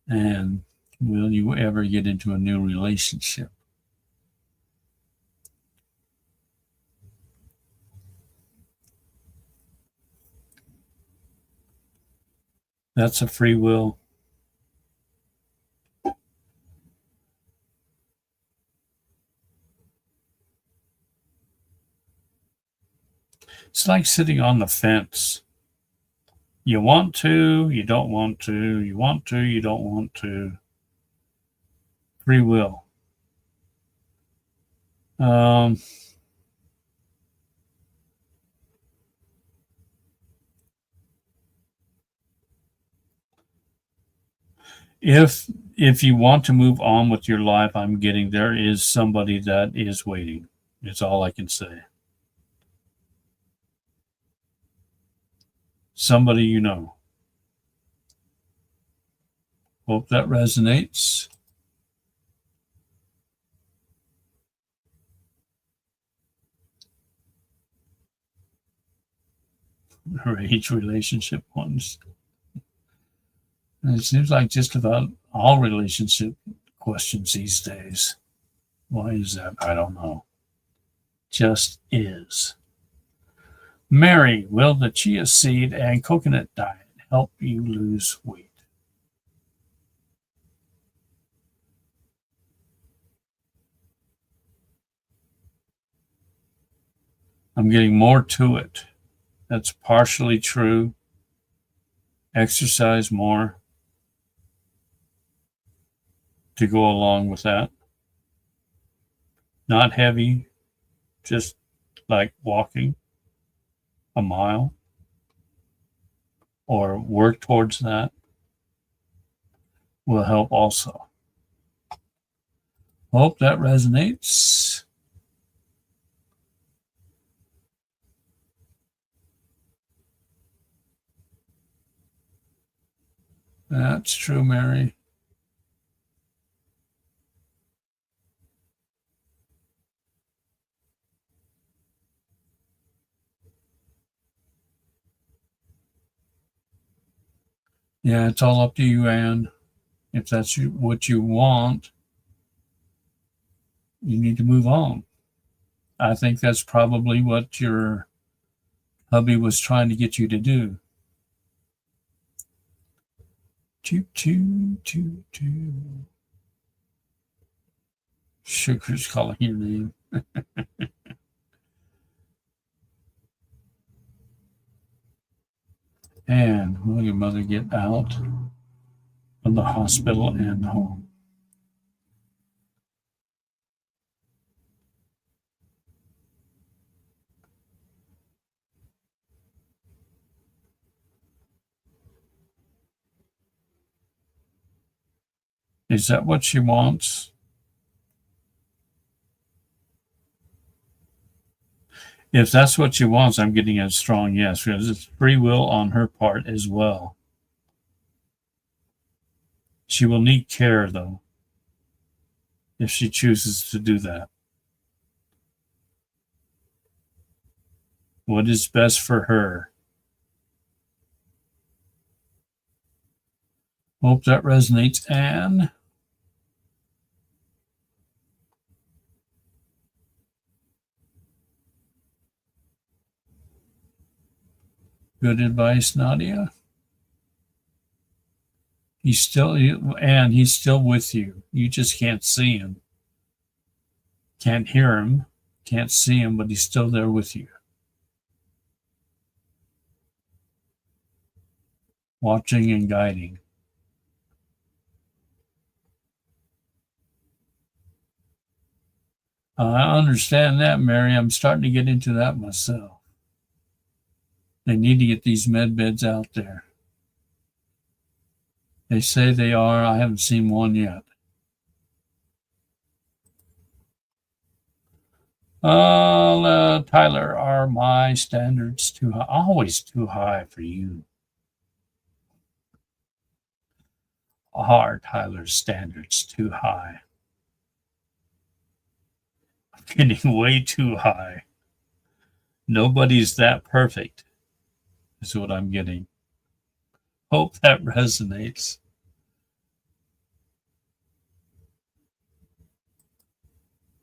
Speaker 1: And will you ever get into a new relationship? That's a free will. It's like sitting on the fence. You want to, you don't want to, you want to, you don't want to. Free will. Um, if you want to move on with your life, I'm getting there is somebody that is waiting. It's all I can say. Somebody you know. Hope that resonates. Her age relationship ones. And it seems like just about all relationship questions these days. Why is that? I don't know. Just is. Mary, will the chia seed and coconut diet help you lose weight? I'm getting more to it. That's partially true. Exercise more to go along with that. Not heavy, just like walking a mile or work towards that will help also. Hope that resonates. That's true, Mary. Yeah, it's all up to you, Anne. If that's what you want, you need to move on. I think that's probably what your hubby was trying to get you to do. Choo, choo, choo, choo. Sugar's calling your name. And will your mother get out of the hospital and home? Is that what she wants? If that's what she wants, I'm getting a strong yes, because it's free will on her part as well. She will need care, though, if she chooses to do that. What is best for her? Hope that resonates, Anne. Good advice, Nadia. He's still with you. You just can't see him. Can't hear him. Can't see him, but he's still there with you. Watching and guiding. I understand that, Mary. I'm starting to get into that myself. They need to get these med beds out there. They say they are. I haven't seen one yet. Tyler, are my standards too high? Always too high for you. Are Tyler's standards too high? I'm getting way too high. Nobody's that perfect, is what I'm getting. Hope that resonates.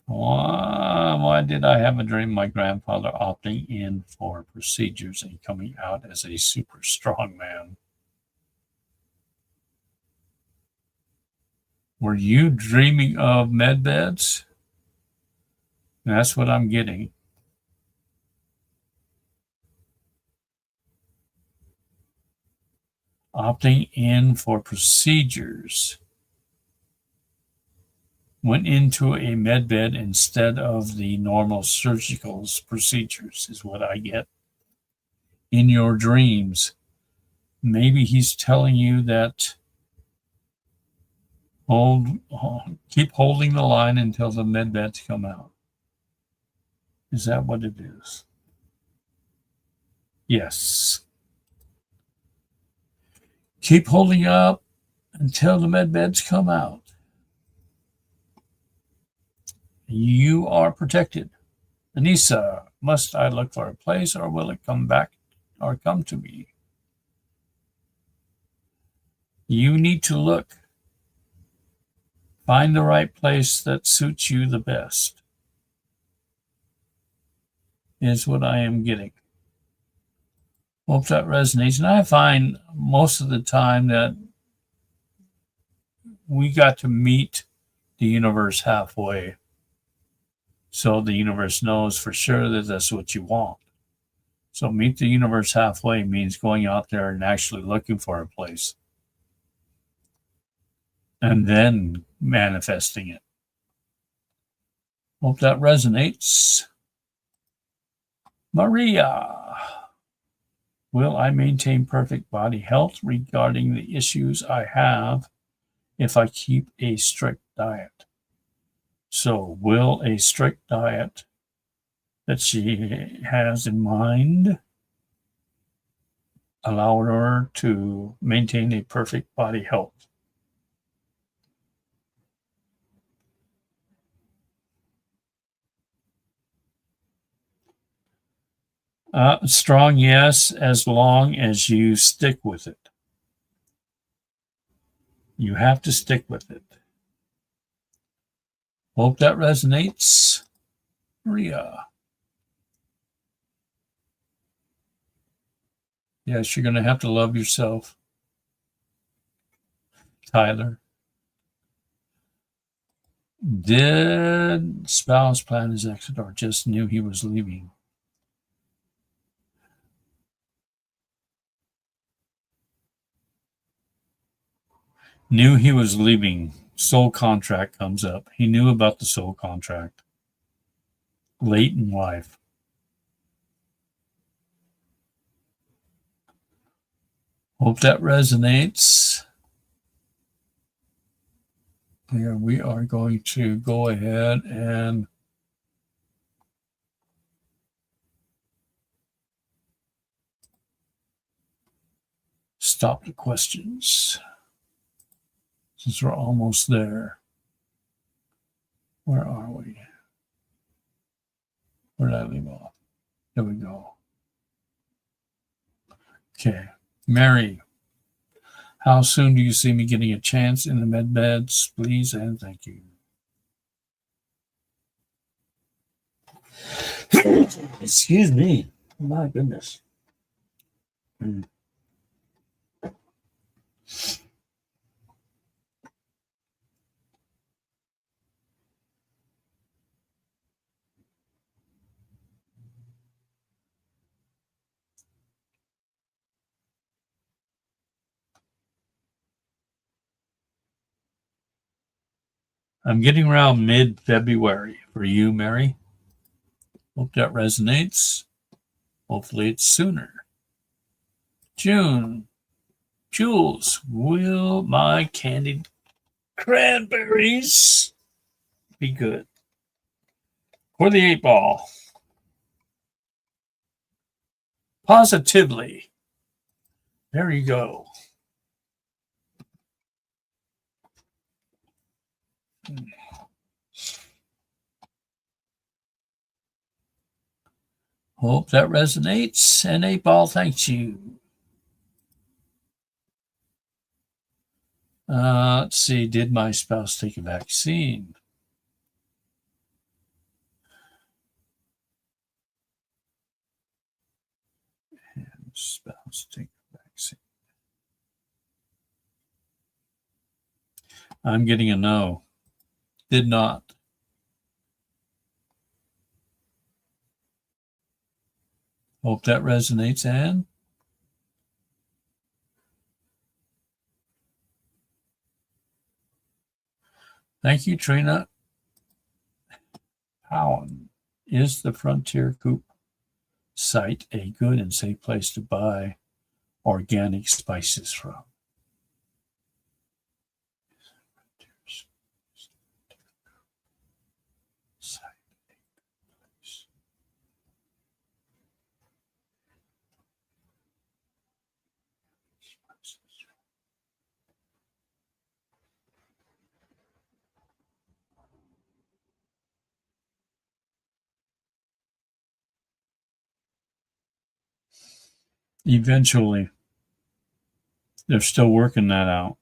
Speaker 1: Why did I have a dream my grandfather opting in for procedures and coming out as a super strong man? Were you dreaming of med beds? That's what I'm getting. Opting in for procedures. Went into a med bed instead of the normal surgical procedures, is what I get in your dreams. Maybe he's telling you that keep holding the line until the med beds come out. Is that what it is? Yes. Keep holding up until the med beds come out. You are protected. Anissa, must I look for a place or will it come back or come to me? You need to look. Find the right place that suits you the best, is what I am getting. Hope that resonates. And I find most of the time that we got to meet the universe halfway. So the universe knows for sure that that's what you want. So meet the universe halfway means going out there and actually looking for a place. And then manifesting it. Hope that resonates. Maria, will I maintain perfect body health regarding the issues I have if I keep a strict diet? So will a strict diet that she has in mind allow her to maintain a perfect body health? Strong yes, as long as you stick with it. You have to stick with it. Hope that resonates. Maria. Yes, you're going to have to love yourself. Tyler. Did spouse plan his exit or just knew he was leaving? Knew he was leaving. Soul contract comes up. He knew about the soul contract late in life. Hope that resonates. Here we are going to go ahead and stop the questions since we're almost there. Where are we? Where did I leave off? There we go. Okay. Mary, how soon do you see me getting a chance in the med beds? Please and thank you. Excuse me. My goodness. I'm getting around mid-February for you, Mary. Hope that resonates. Hopefully it's sooner. June. Jules, will my candied cranberries be good? For the 8-ball. Positively. There you go. Hope that resonates. And 8-ball, thanks you. Let's see. Did my spouse take a vaccine? And spouse take a vaccine. I'm getting a no. Did not. Hope that resonates, Anne. Thank you, Trina. Cowan, is the Frontier Coop site a good and safe place to buy organic spices from? Eventually, they're still working that out.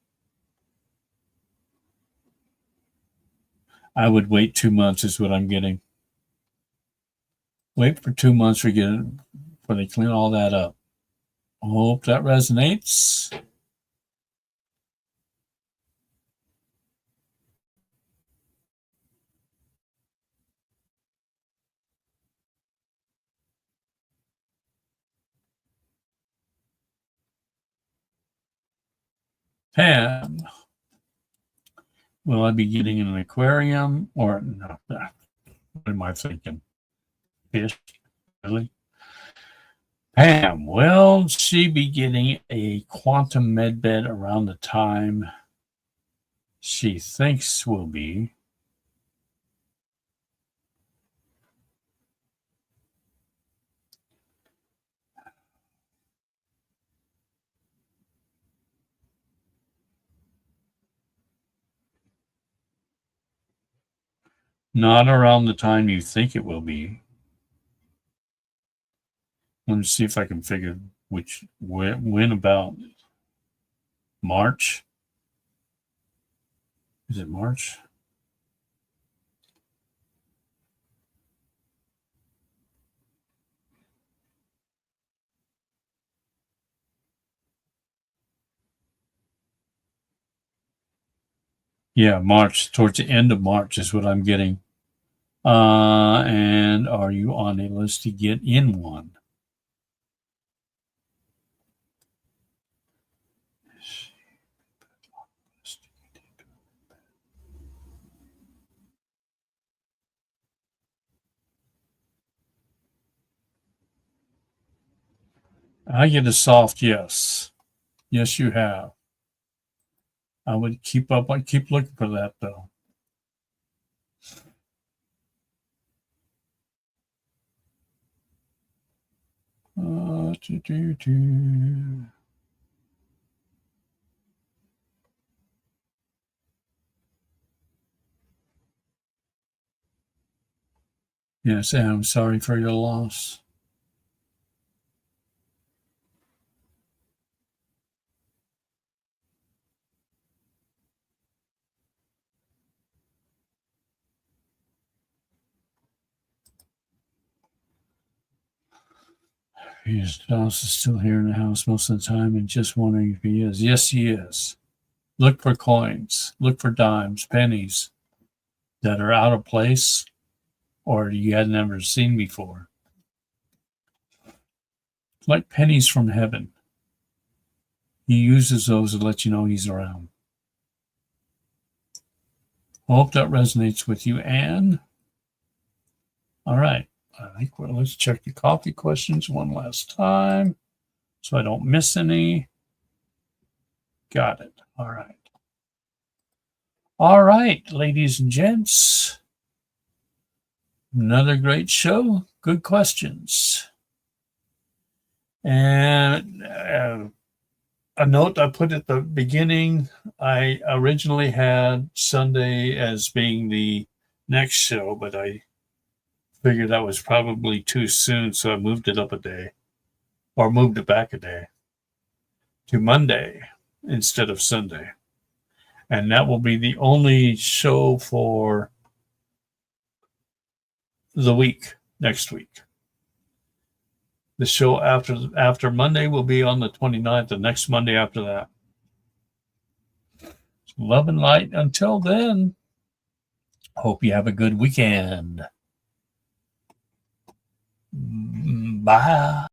Speaker 1: I would wait 2 months is what I'm getting. Wait for 2 months for they clean all that up. Hope that resonates. Pam, will I be getting an aquarium or no? What am I thinking? Fish? Really? Pam, will she be getting a quantum med bed around the time she thinks will be? Not around the time you think it will be. Let me see if I can figure when about March. Is it March? Yeah, March. Towards the end of March is what I'm getting. And are you on a list to get in one? I get a soft yes. Yes, you have. I would keep looking for that though. Uh, doo, doo, doo. Yes, I'm sorry for your loss. His spouse is still here in the house most of the time and just wondering if he is. Yes, he is. Look for coins. Look for dimes, pennies that are out of place or you had never seen before. Like pennies from heaven. He uses those to let you know he's around. I hope that resonates with you, Anne. All right. I think let's check the coffee questions one last time so I don't miss any. Got it. All right. All right, ladies and gents. Another great show. Good questions. And a note I put at the beginning, I originally had Sunday as being the next show, but I figured that was probably too soon, so I moved it up a day, or moved it back a day to Monday instead of Sunday. And that will be the only show for the week, next week. The show after Monday will be on the 29th, the next Monday after that. Love and light. Until then, hope you have a good weekend. Bye.